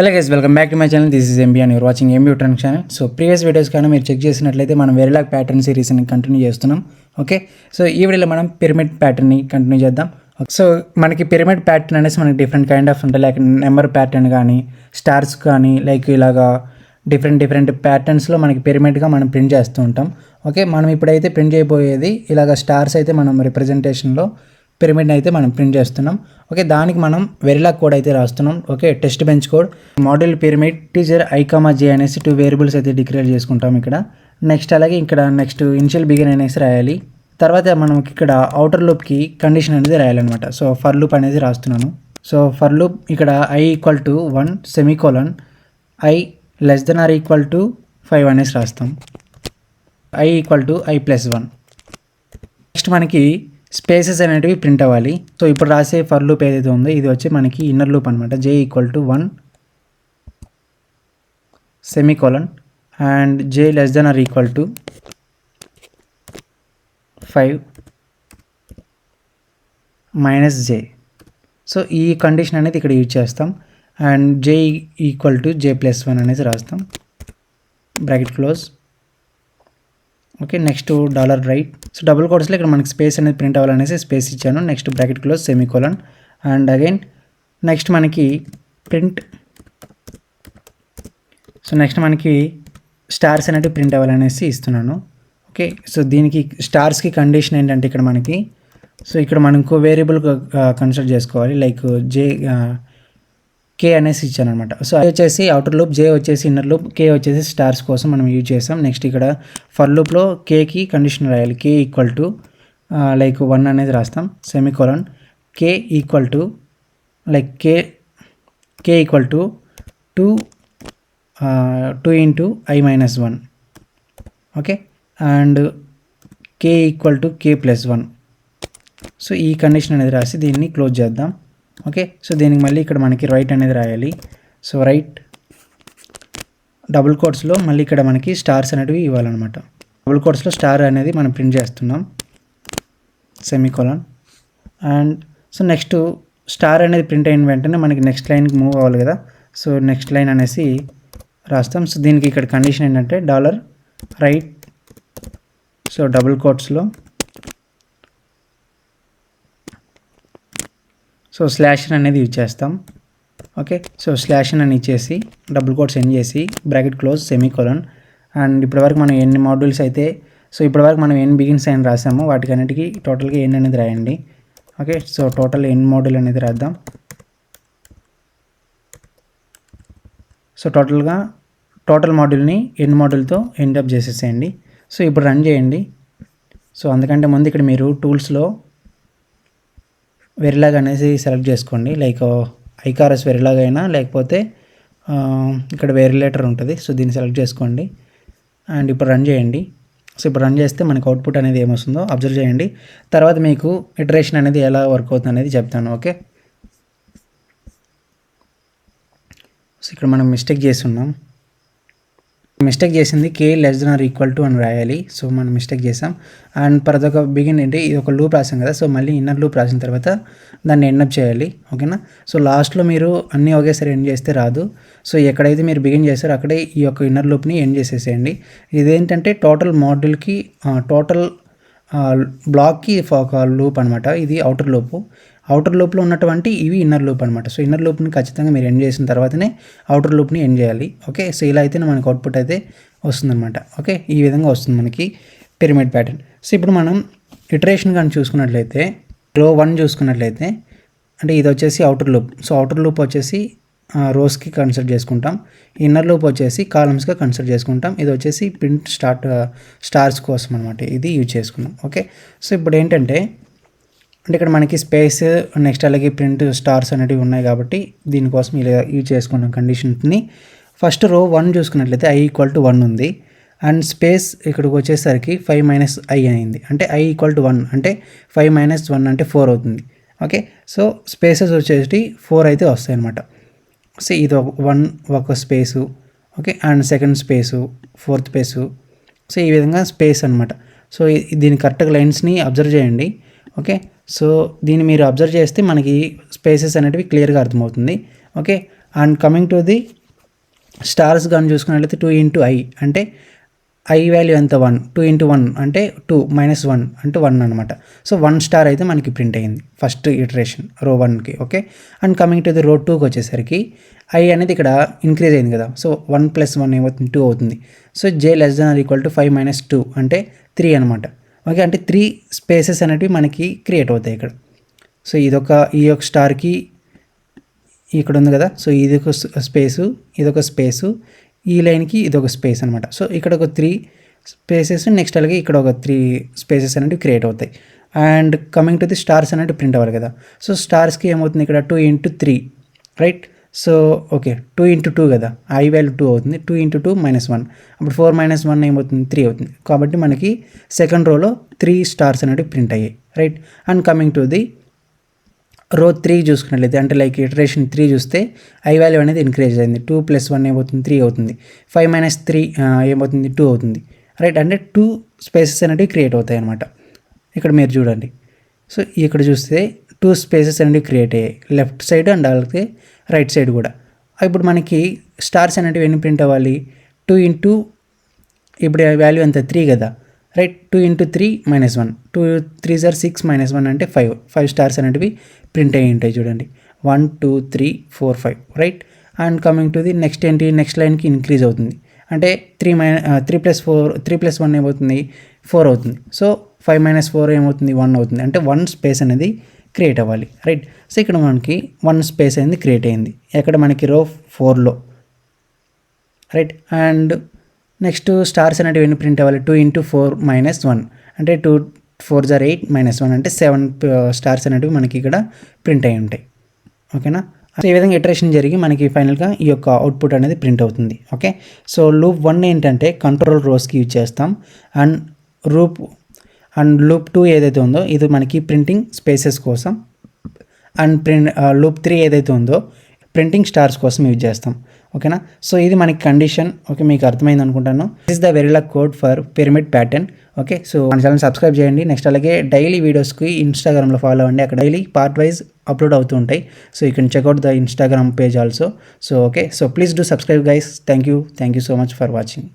Hello guys, welcome back to my channel. This is MB and you're watching MB trend channel. So previous videos కానీ మీరు check చేసినట్లయితే మనం వెరిలాగ్ pattern సిరీస్ని continue చేస్తున్నాం. Okay, so ఈ వీడియోలో మనం పిరమిడ్ ప్యాటర్న్ని కంటిన్యూ చేద్దాం. సో మనకి పిరమిడ్ ప్యాటర్న్ అనేసి మనకి డిఫరెంట్ కైండ్ ఆఫ్ ఉంటాయి. లైక్ నెంబర్ ప్యాటర్న్ కానీ, స్టార్స్ కానీ, లైక్ ఇలాగా డిఫరెంట్ ప్యాటర్న్స్లో మనకి పిరమిడ్గా మనం ప్రింట్ చేస్తూ ఉంటాం. ఓకే, మనం ఇప్పుడైతే ప్రింట్ చేయబోయేది ఇలాగ స్టార్స్ అయితే మనం రిప్రజెంటేషన్లో పిరమిడ్ అయితే మనం ప్రింట్ చేస్తున్నాం. ఓకే, దానికి మనం వెరిలాగ్ కోడ్ అయితే రాస్తున్నాం. Okay, test bench code model pyramid teacher i, j అనేసి 2 వేరియబుల్స్ అయితే డిక్లేర్ చేసుకుంటాం ఇక్కడ. నెక్స్ట్ అలాగే ఇక్కడ నెక్స్ట్ ఇనిషియల్ బిగిన్ అనేసి రాయాలి. తర్వాత మనకి ఇక్కడ అవుటర్ లూప్కి కండిషన్ అనేది రాయాలన్నమాట. సో ఫర్ లూప్ అనేది రాస్తున్నాను. సో ఫర్ లూప్ ఇక్కడ i = 1 సెమీకోలన్ i <= 5 అనేసి రాస్తాం. i = i+1. నెక్స్ట్ మనకి స్పేసెస్ అనేటివి ప్రింట్ అవ్వాలి. సో ఇప్పుడు రాసే ఫర్ లూప్ ఏదైతే ఉందో ఇది వచ్చి మనకి ఇన్నర్ లూప్ అనమాట. j = 1 semicolon and j <= 5 -j. So ఈ కండిషన్ అనేది ఇక్కడ యూజ్ చేస్తాం. అండ్ j = j+1 అనేసి రాస్తాం, bracket close. Okay, next $right. So double కోట్స్లో ఇక్కడ మనకి స్పేస్ అనేది ప్రింట్ అవ్వాలనేసి స్పేస్ ఇచ్చాను. Next bracket close semicolon and again next మనకి ప్రింట్. సో నెక్స్ట్ మనకి స్టార్స్ అనేవి ప్రింట్ అవ్వాలనేసి ఇస్తున్నాను. ఓకే, సో దీనికి స్టార్స్కి కండిషన్ ఏంటంటే ఇక్కడ మనకి సో ఇక్కడ మనం ఇంకో వేరియబుల్ కన్సిడర్ చేసుకోవాలి. లైక్ k అనేసి ఇచ్చాను అనమాట. సో అది వచ్చేసి అవుటర్ లూప్, j వచ్చేసి ఇన్నర్ లూప్, k వచ్చేసి స్టార్స్ కోసం మనం యూజ్ చేసాం. నెక్స్ట్ ఇక్కడ ఫర్ లూప్లో kకి కండిషన్ రాయాలి. k = లైక్ 1 అనేది రాస్తాం, semicolon k = like k = 2 × i-1. Okay, and k = k+1. So ఈ కండిషన్ అనేది రాసి దీన్ని క్లోజ్ చేద్దాం. ఓకే, సో దీనికి మళ్ళీ ఇక్కడ మనకి రైట్ అనేది రాయాలి. సో రైట్ డబుల్ కోట్స్లో మళ్ళీ ఇక్కడ మనకి స్టార్స్ అనేటివి ఇవ్వాలన్నమాట. డబుల్ కోట్స్లో స్టార్ అనేది మనం ప్రింట్ చేస్తున్నాం, semicolon. And so next star అనేది ప్రింట్ అయిన వెంటనే మనకి నెక్స్ట్ లైన్కి మూవ్ అవ్వాలి కదా. సో నెక్స్ట్ లైన్ అనేసి రాస్తాం. సో దీనికి ఇక్కడ కండిషన్ ఏంటంటే $right. సో డబుల్ కోట్స్లో సో /n అనేది యూజ్ చేస్తాం. ఓకే, సో /n అని ఇచ్చేసి డబుల్ కోట్స్ ఎండ్ చేసి బ్రాకెట్ క్లోజ్ సెమీకోలన్. అండ్ ఇప్పటివరకు మనం ఎన్ని మాడ్యూల్స్ అయితే సో ఇప్పటివరకు మనం ఎన్ని బిగిన్స్ అని రాసామో వాటికి అన్నిటికీ టోటల్గా ఎన్ అనేది రాయండి. ఓకే, సో టోటల్ ఎన్ మాడ్యూల్ అనేది రాద్దాం. సో టోటల్ మాడ్యూల్ని ఎన్ మాడ్యూల్తో ఎండ్ అప్ చేసేసేయండి. సో ఇప్పుడు రన్ చేయండి. సో అందుకంటే ముందు ఇక్కడ మీరు టూల్స్లో వెరిలాగ్ అనేసి సెలెక్ట్ చేసుకోండి. లైక్ ఐకారస్ వెరిలాగ్ అయినా లేకపోతే ఇక్కడ వెరిలేటర్ ఉంటుంది. సో దీన్ని సెలెక్ట్ చేసుకోండి అండ్ ఇప్పుడు రన్ చేయండి. సో ఇప్పుడు రన్ చేస్తే మనకు అవుట్పుట్ అనేది ఏమొస్తుందో అబ్జర్వ్ చేయండి. తర్వాత మీకు ఇటరేషన్ అనేది ఎలా వర్క్ అవుతుంది అనేది చెప్తాను. ఓకే, సో ఇక్కడ మనం మిస్టేక్ చేస్తున్నాం. మిస్టేక్ చేసింది k <= అని రాయాలి. సో మనం మిస్టేక్ చేసాం. అండ్ ప్రతి బిగిన్ ఏంటి ఇది ఒక లూప్ రాసాం కదా. సో మళ్ళీ ఇన్నర్ లూప్ రాసిన తర్వాత దాన్ని ఎండప్ చేయాలి. ఓకేనా, సో లాస్ట్లో మీరు అన్నీ ఒకేసారి ఎండ్ చేస్తే రాదు. సో ఎక్కడైతే మీరు బిగిన్ చేస్తారో అక్కడే ఈ యొక్క ఇన్నర్ లూప్ని ఎండ్ చేసేసేయండి. ఇదేంటంటే టోటల్ మాడ్యూల్కి టోటల్ బ్లాక్కి ఒక లూప్ అనమాట. ఇది అవుటర్ లూపు. అవుటర్ లూప్లో ఉన్నటువంటి ఇవి ఇన్నర్ లూప్ అనమాట. సో ఇన్నర్ లూప్ని ఖచ్చితంగా మీరు ఎండ్ చేసిన తర్వాతనే అవుటర్ లూప్ని ఎండ్ చేయాలి. ఓకే, సో ఇలా అయితే మనకు అవుట్పుట్ అయితే వస్తుందన్నమాట. ఓకే, ఈ విధంగా వస్తుంది మనకి పిరమిడ్ ప్యాటర్న్. సో ఇప్పుడు మనం ఇటరేషన్ కానీ చూసుకున్నట్లయితే రో 1 చూసుకున్నట్లయితే అంటే ఇది వచ్చేసి outer loop. So outer loop వచ్చేసి రోస్కి కన్సిడర్ చేసుకుంటాం, ఇన్నర్ లూప్ వచ్చేసి కాలమ్స్గా కన్సిడర్ చేసుకుంటాం. ఇది వచ్చేసి ప్రింట్ స్టార్స్ కోసం అనమాట, ఇది యూజ్ చేసుకున్నాం. ఓకే, సో ఇప్పుడు ఏంటంటే ఇక్కడ మనకి స్పేస్ నెక్స్ట్ అలాగే ప్రింట్ స్టార్స్ అనేటివి ఉన్నాయి కాబట్టి దీనికోసం ఇలా యూజ్ చేసుకున్నాం కండిషన్ని. ఫస్ట్ రో 1 చూసుకున్నట్లయితే i = 1 ఉంది అండ్ స్పేస్ ఇక్కడికి వచ్చేసరికి 5 - i అయింది. అంటే i = 1 అంటే 5 - 1 అంటే 4 అవుతుంది. ఓకే, సో స్పేసెస్ వచ్చేసి 4 అయితే వస్తాయి అనమాట. సో ఇది 1 ఒక space. Okay, and second space, fourth space. So ఈ విధంగా స్పేస్ అనమాట. సో దీని కరెక్ట్గా లైన్స్ని అబ్జర్వ్ చేయండి. ఓకే, సో దీన్ని మీరు అబ్జర్వ్ చేస్తే మనకి స్పేసెస్ అనేటివి క్లియర్గా అర్థమవుతుంది. Okay, and coming to the stars కానీ చూసుకున్నట్లయితే 2 ఇంటూ ఐ అంటే ఐ వాల్యూ ఎంత 1, 2 ఇంటూ 1 అంటే 2 మైనస్ 1 అంటే 1 అనమాట. సో 1 స్టార్ అయితే మనకి ప్రింట్ అయ్యింది ఫస్ట్ ఇటరేషన్ రో 1కి. Okay, and coming to the రో 2కి వచ్చేసరికి ఐ అనేది ఇక్కడ ఇంక్రీజ్ అయింది కదా, సో 1 ప్లస్ 1 ఏమవుతుంది 2 అవుతుంది. So J less than or equal to 5 minus 2 అంటే 3 అనమాట. ఓకే, అంటే 3 స్పేసెస్ అనేటివి మనకి క్రియేట్ అవుతాయి ఇక్కడ. సో ఈ యొక్క స్టార్కి ఇక్కడ ఉంది కదా, సో ఇది ఒక స్పేసు, ఇదొక స్పేసు, ఈ లైన్కి ఇదొక స్పేస్ అనమాట. సో ఇక్కడ ఒక 3 స్పేసెస్, నెక్స్ట్ అలాగే ఇక్కడ ఒక 3 స్పేసెస్ అనేవి క్రియేట్ అవుతాయి. And coming to the stars అనేవి ప్రింట్ అవ్వాలి కదా, సో స్టార్స్కి ఏమవుతుంది ఇక్కడ 2 into 3 right. So okay 2 into 2 కదా, ఐ వాల్యూ 2 అవుతుంది, 2 ఇంటూ 2 మైనస్ 1, అప్పుడు 4 మైనస్ 1 ఏమవుతుంది 3 అవుతుంది. కాబట్టి మనకి సెకండ్ రోలో 3 స్టార్స్ అనేవి ప్రింట్ అయ్యాయి right. And coming to the రో 3 చూసుకున్నట్లయితే అంటే లైక్ ఇటరేషన్ 3 చూస్తే ఐ వాల్యూ అనేది ఇంక్రీజ్ అయింది, 2 ప్లస్ 1 ఏమవుతుంది 3 అవుతుంది, 5 మైనస్ 3 ఏమవుతుంది 2 అవుతుంది రైట్. అంటే 2 స్పేసెస్ అనేవి క్రియేట్ అవుతాయి అనమాట. ఇక్కడ మీరు చూడండి, సో ఇక్కడ చూస్తే 2 స్పేసెస్ అనేవి క్రియేట్ అయ్యాయి లెఫ్ట్ సైడ్ అండ్ అలాగే రైట్ సైడ్ కూడా. ఇప్పుడు మనకి స్టార్స్ అనేవి ఎన్ని ప్రింట్ అవ్వాలి, 2 ఇంటూ ఇప్పుడు వాల్యూ ఎంత 3 కదా right, 2 into 3 minus 1, 2 3 are 6 minus 1 అంటే 5 స్టార్స్ అనేటివి ప్రింట్ అయ్యి ఉంటాయి చూడండి, 1 2 3 4 5 right. And coming to the next ఏంటి, నెక్స్ట్ లైన్కి ఇంక్రీజ్ అవుతుంది అంటే 3 ప్లస్ 1 ఏమవుతుంది 4 అవుతుంది. సో 5 మైనస్ 4 ఏమవుతుంది 1 అవుతుంది, అంటే 1 స్పేస్ అనేది క్రియేట్ అవ్వాలి రైట్. సో ఇక్కడ మనకి 1 స్పేస్ అనేది క్రియేట్ అయింది ఎక్కడ మనకి రో 4లో రైట్. అండ్ నెక్స్ట్ స్టార్స్ అనేటివి ఎన్ని ప్రింట్ అవ్వాలి, 2 ఇంటూ 4 మైనస్ 1 అంటే 2 4 ఆర్ 8 మైనస్ 1 అంటే 7 స్టార్స్ అనేటివి మనకి ఇక్కడ ప్రింట్ అయి ఉంటాయి. ఓకేనా, సో ఈ విధంగా ఇటరేషన్ జరిగి మనకి ఫైనల్గా ఈ యొక్క అవుట్పుట్ అనేది ప్రింట్ అవుతుంది. ఓకే, సో లూప్ 1 ఏంటంటే కంట్రోల్ రోస్కి యూజ్ చేస్తాం, అండ్ లూప్ 2 ఏదైతే ఉందో ఇది మనకి ప్రింటింగ్ స్పేసెస్ కోసం, అండ్ లూప్ 3 ఏదైతే ఉందో ప్రింటింగ్ స్టార్స్ కోసం యూజ్ చేస్తాం. ఓకేనా, సో ఇది మనకి కండిషన్. ఓకే, మీకు అర్థమైంది అనుకుంటాను. This is the Verilog code for pyramid pattern. Okay, so మన ఛానల్ సబ్స్క్రైబ్ చేయండి. నెక్స్ట్ అలాగే డైలీ వీడియోస్కి ఇన్స్టాగ్రామ్లో ఫాలో అవ్వండి, అక్కడ డైలీ పార్ట్ వైజ్ అప్లోడ్ అవుతూ ఉంటాయి. So you can checkout the Instagram page also. So okay, so please do subscribe guys. Thank you so much for watching.